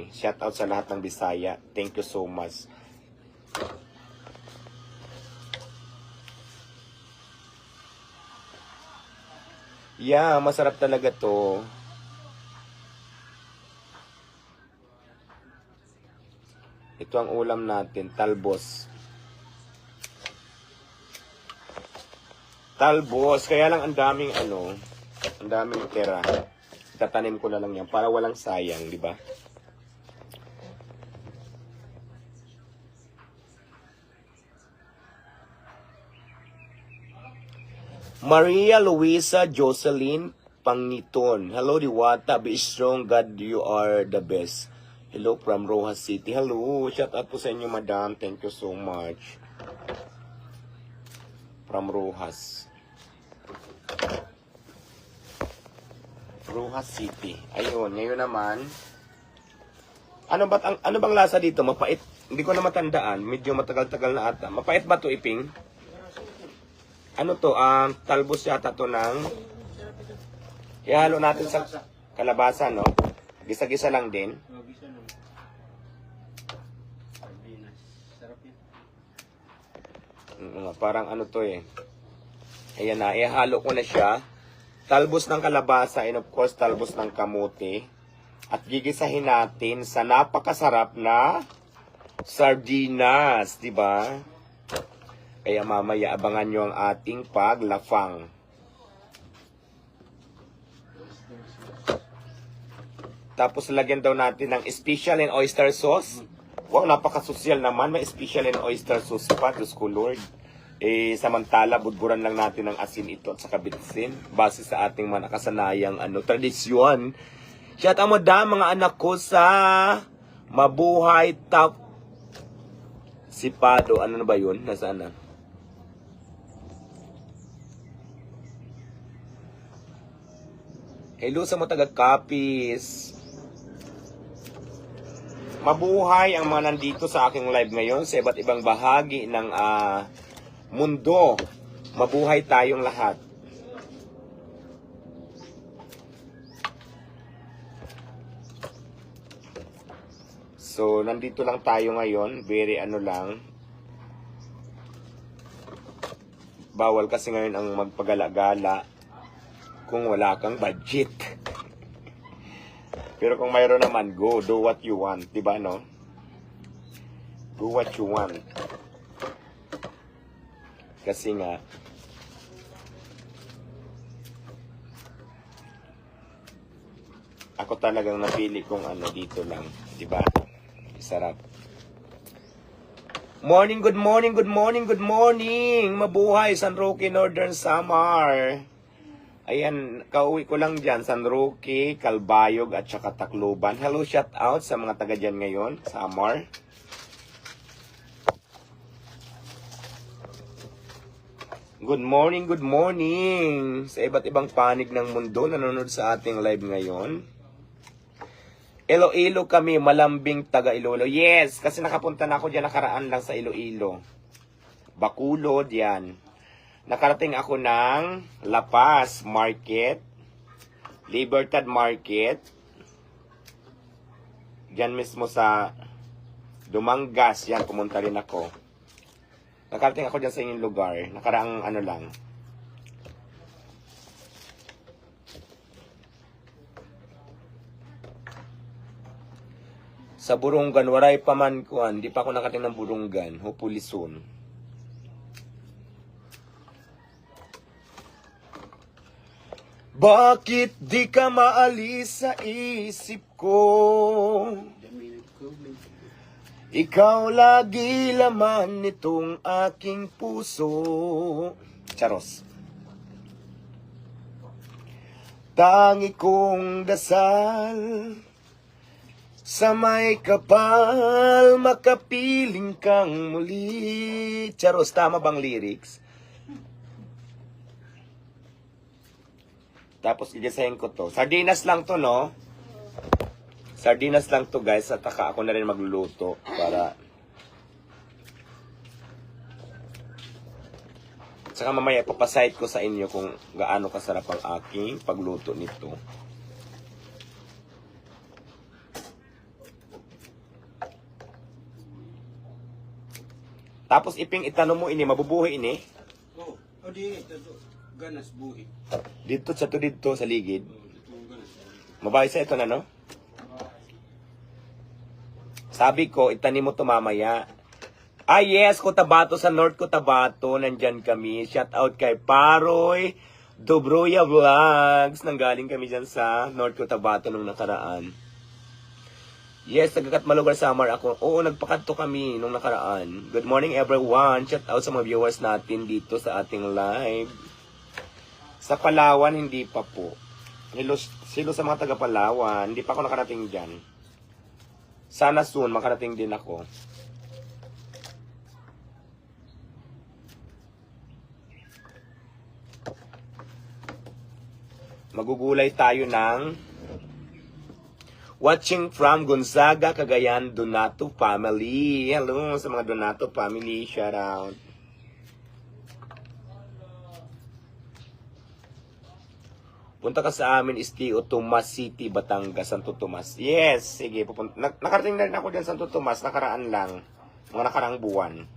Shout out sa lahat ng Bisaya. Thank you so much. Yeah, masarap talaga to. Ito ang ulam natin, talbos. Talbos, kaya lang ang daming ang daming tira. Tatanim ko na lang yan para walang sayang, di ba? Maria Luisa Jocelyn Pangiton. Hello, Diwata. Be strong. God, you are the best. Hello from Rojas City. Hello. Shout out po sa inyo, madam. Thank you so much. From Rojas. Rojas City. Ayun. Ngayon naman. Ano bang lasa dito? Mapait. Hindi ko na matandaan. Medyo matagal-tagal na ata. Mapait ba to, Iping? Ano to? Talbos yata to ng... Ihalo natin sa kalabasa, no? Gisa-gisa lang din. Parang ano to eh. Ayan na. Ihalo ko na siya. Talbos ng kalabasa and of course talbos ng kamote. At gigisahin natin sa napakasarap na sardinas, di ba? Kaya mamaya abangan nyo ang ating paglafang. Tapos lagyan daw natin ng special and oyster sauce. Wow, napaka-social naman. May special and oyster sauce pa. Diyos ko Lord. Samantala, budburan lang natin ng asin ito at saka bitsin. Base sa ating mga nakasanayang tradisyon. Shout out mo da mga anak ko sa Mabuhay Top Sipado. Ano na ba yun? Nasaan na? Hello sa mga taga-Capiz. Mabuhay ang mga nandito sa aking live ngayon sa iba't ibang bahagi ng mundo. Mabuhay tayong lahat. So, nandito lang tayo ngayon. Very lang. Bawal kasi ngayon ang magpagala-gala kung wala kang budget. Pero kung mayroon naman, go. Do what you want. Diba, no? Do what you want. Kasi nga, ako talagang napili kung dito lang. Diba? Sarap. Morning, good morning, good morning, good morning. Mabuhay, San Roque, Northern Samar. Ayan, kauwi ko lang dyan, San Roque, Calbayog, at saka Tacloban. Hello, shout out sa mga taga dyan ngayon, Samar. Good morning, good morning. Sa iba't ibang panig ng mundo, nanonood sa ating live ngayon. Iloilo kami, malambing taga Iloilo. Yes, kasi nakapunta na ako dyan, nakaraan lang sa Iloilo. Bacolod, yan. Nakarating ako ng La Paz Market, Libertad Market, diyan mismo sa Dumangas, yan, pumunta rin ako. Nakarating ako dyan sa inyong lugar, nakaraang lang. Sa Burungan, waray pa man kuan, di pa ako nakarating ng Burungan, hopefully soon. Bakit di ka maalis sa isip ko? Ikaw lagi laman nitong aking puso. Charos. Tangi kong dasal sa may kapal, makapiling kang muli. Charos, tama bang lyrics? Tapos gigisahin ko to. Sardinas lang to, no? Sardinas lang to, guys. At taka ako na rin magluluto para... Saka mamaya papasite ko sa inyo kung gaano kasarap ang aking pagluto nito. Tapos iping itanong mo ini, mabubuhi ini. Oh, o di, ganas buhi. Dito sa ligid. Oh, ito ganas. Mabay sa ito na, no? Sabi ko, itanim mo to mamaya. Ah, yes, Cotabato, sa North Cotabato, nandyan kami. Shout out kay Paroy Dobroya Vlogs. Nanggaling kami dyan sa North Cotabato nung nakaraan. Yes, nagkakatmalugar summer ako. Oo, nagpakanto kami nung nakaraan. Good morning everyone. Shout out sa mga viewers natin dito sa ating live. Sa Palawan, hindi pa po. Silo sa mga taga Palawan, hindi pa ako nakarating dyan. Sana soon, makarating din ako. Magugulay tayo ng watching from Gonzaga, Cagayan, Donato family. Hello sa mga Donato family, shout out. Punta ka sa amin, Istio, Tomas City, Batangas, Santo Tomas. Yes, sige, pupunta. Nakarating na rin ako dyan, Santo Tomas, nakaraan lang. Mga nakaraang buwan.